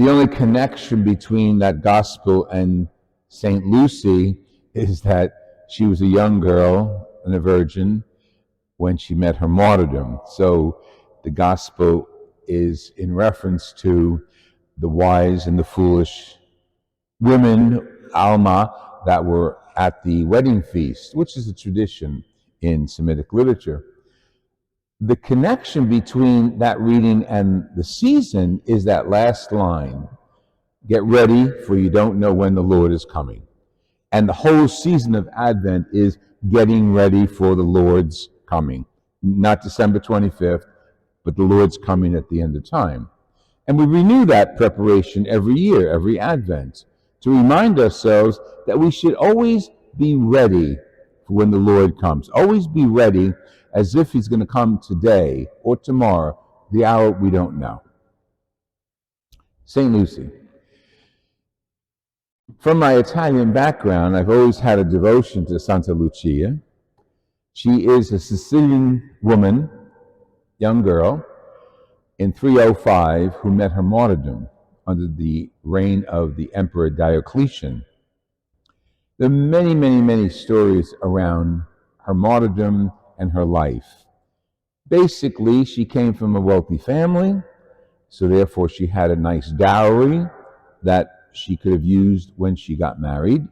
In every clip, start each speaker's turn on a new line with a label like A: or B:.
A: The only connection between that gospel and St. Lucy is that she was a young girl and a virgin when she met her martyrdom. So the gospel is in reference to the wise and the foolish women, Alma, that were at the wedding feast, which is a tradition in Semitic literature. The connection between that reading and the season is that last line, get ready, for you don't know when the Lord is coming. And the whole season of Advent is getting ready for the Lord's coming. Not December 25th, but the Lord's coming at the end of time. And we renew that preparation every year, every Advent, to remind ourselves that we should always be ready for when the Lord comes. Always be ready as if he's going to come today or tomorrow, the hour we don't know. St. Lucy. From my Italian background, I've always had a devotion to Santa Lucia. She is a Sicilian woman, young girl, in 305 who met her martyrdom under the reign of the Emperor Diocletian. There are many, many, many stories around her martyrdom and her life. Basically, she came from a wealthy family, so therefore she had a nice dowry that she could have used when she got married.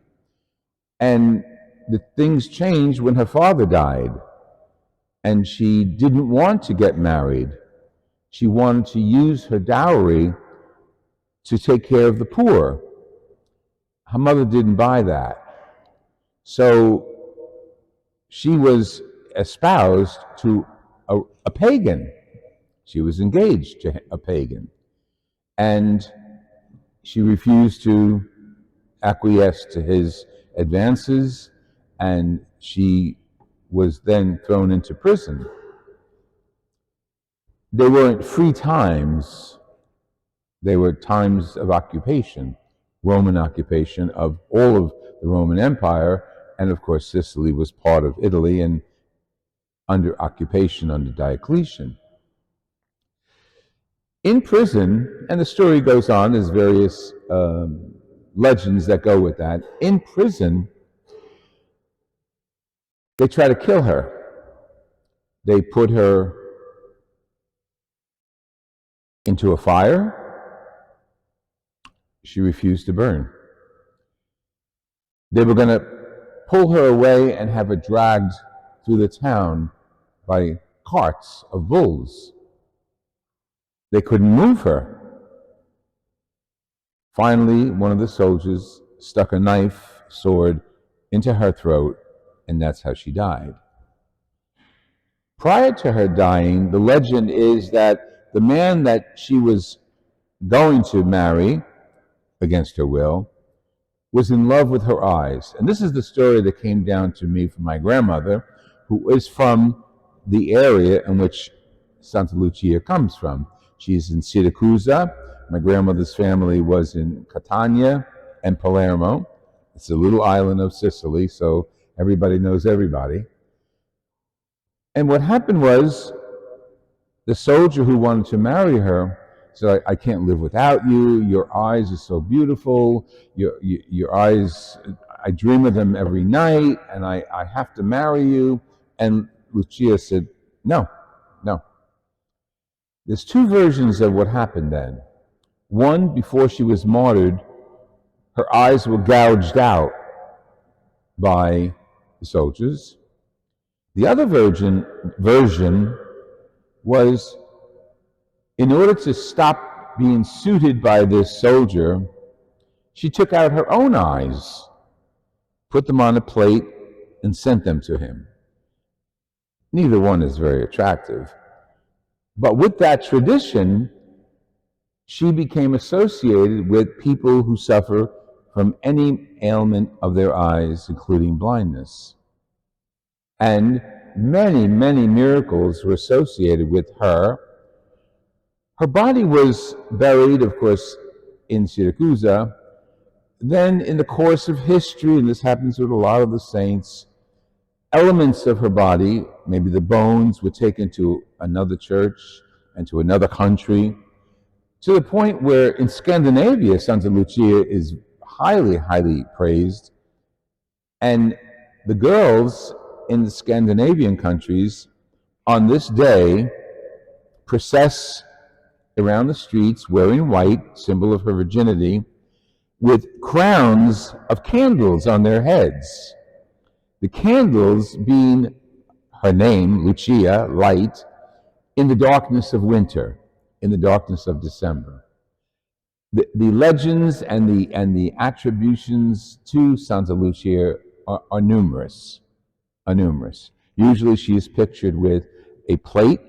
A: And the things changed when her father died, and she didn't want to get married. She wanted to use her dowry to take care of the poor. Her mother didn't buy that. So she was espoused to a pagan. She was engaged to a pagan. And she refused to acquiesce to his advances, and she was then thrown into prison. They weren't free times. They were times of occupation, Roman occupation of all of the Roman Empire, and of course Sicily was part of Italy and under occupation under Diocletian. In prison, and the story goes on, there's various legends that go with that. In prison, they try to kill her. They put her into a fire. She refused to burn. They were going to pull her away and have her dragged through the town by carts of bulls. They couldn't move her. Finally, one of the soldiers stuck a knife, sword, into her throat, and that's how she died. Prior to her dying, the legend is that the man that she was going to marry, against her will, was in love with her eyes. And this is the story that came down to me from my grandmother, who is from the area in which Santa Lucia comes from. She's in Siracusa. My grandmother's family was in Catania and Palermo. It's a little island of Sicily, so everybody knows everybody. And what happened was, the soldier who wanted to marry her said, I can't live without you. Your eyes are so beautiful. Your eyes, I dream of them every night, and I have to marry you. And Lucia said, no. There's two versions of what happened then. One, before she was martyred, her eyes were gouged out by the soldiers. The other version was, in order to stop being suited by this soldier, she took out her own eyes, put them on a plate, and sent them to him. Neither one is very attractive. But with that tradition, she became associated with people who suffer from any ailment of their eyes, including blindness. And many, many miracles were associated with her. Her body was buried, of course, in Siracusa. Then, in the course of history, and this happens with a lot of the saints, elements of her body, maybe the bones, were taken to another church and to another country. to the point where in Scandinavia, Santa Lucia is highly, highly praised. And the girls in the Scandinavian countries on this day process around the streets wearing white, symbol of her virginity, with crowns of candles on their heads. The candles being her name, Lucia, light, in the darkness of winter, in the darkness of December. The legends and the attributions to Santa Lucia are numerous. Usually she is pictured with a plate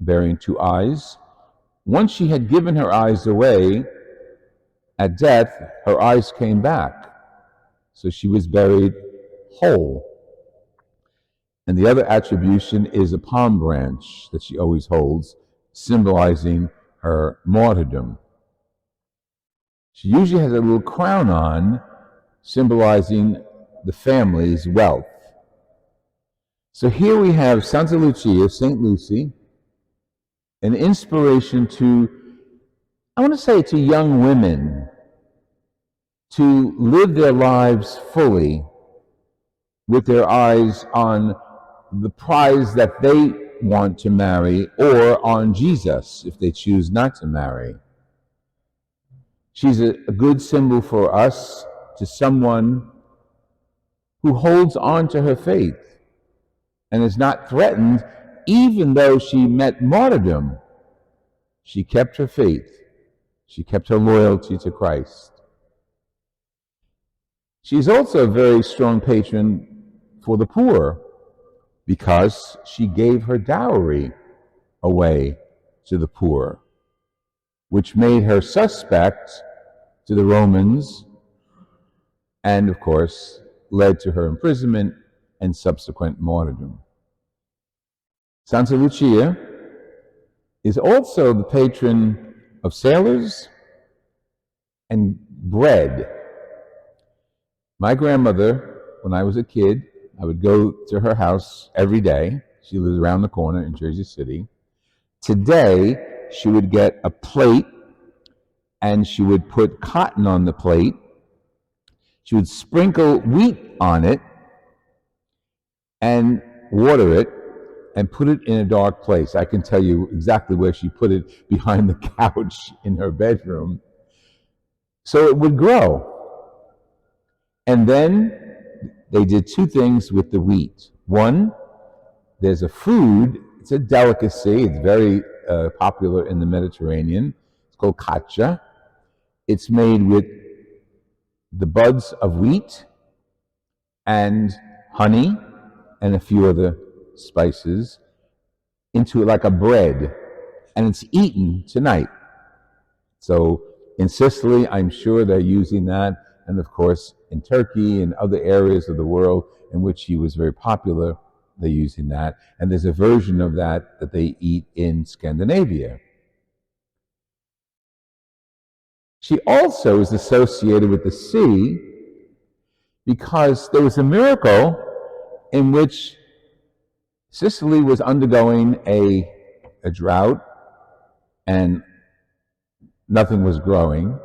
A: bearing two eyes. Once she had given her eyes away at death, her eyes came back. So she was buried whole. And the other attribution is a palm branch that she always holds, symbolizing her martyrdom. She usually has a little crown on, symbolizing the family's wealth. So here we have Santa Lucia, St. Lucy, an inspiration to, I want to say, to young women to live their lives fully with their eyes on the prize that they want to marry or on Jesus if they choose not to marry. She's a good symbol for us, to someone who holds on to her faith and is not threatened, even though she met martyrdom. She kept her faith. She kept her loyalty to Christ. She's also a very strong patron for the poor because she gave her dowry away to the poor, which made her suspect to the Romans and, of course, led to her imprisonment and subsequent martyrdom. Santa Lucia is also the patron of sailors and bread. My grandmother, when I was a kid, I would go to her house every day. She lives around the corner in Jersey City. Today, she would get a plate and she would put cotton on the plate. She would sprinkle wheat on it and water it and put it in a dark place. I can tell you exactly where she put it, behind the couch in her bedroom, so it would grow. And then they did two things with the wheat. One, there's a food, it's a delicacy, it's very popular in the Mediterranean. It's called katcha. It's made with the buds of wheat and honey and a few other spices into like a bread, and it's eaten tonight. So in Sicily, I'm sure they're using that, and of course in Turkey and other areas of the world in which he was very popular, they're using that. And there's a version of that that they eat in Scandinavia. She also is associated with the sea because there was a miracle in which Sicily was undergoing a drought and nothing was growing.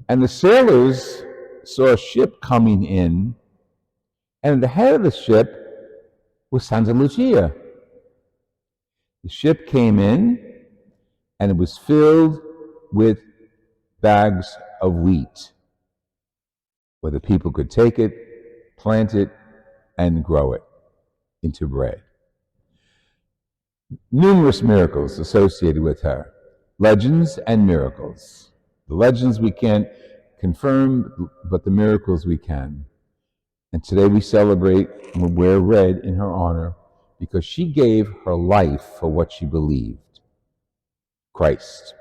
A: And the sailors saw a ship coming in, and at the head of the ship was Santa Lucia. The ship came in, and it was filled with bags of wheat, where the people could take it, plant it, and grow it into bread. Numerous miracles associated with her, legends and miracles. The legends we can't confirm, but the miracles we can. And today we celebrate and wear red in her honor because she gave her life for what she believed, Christ.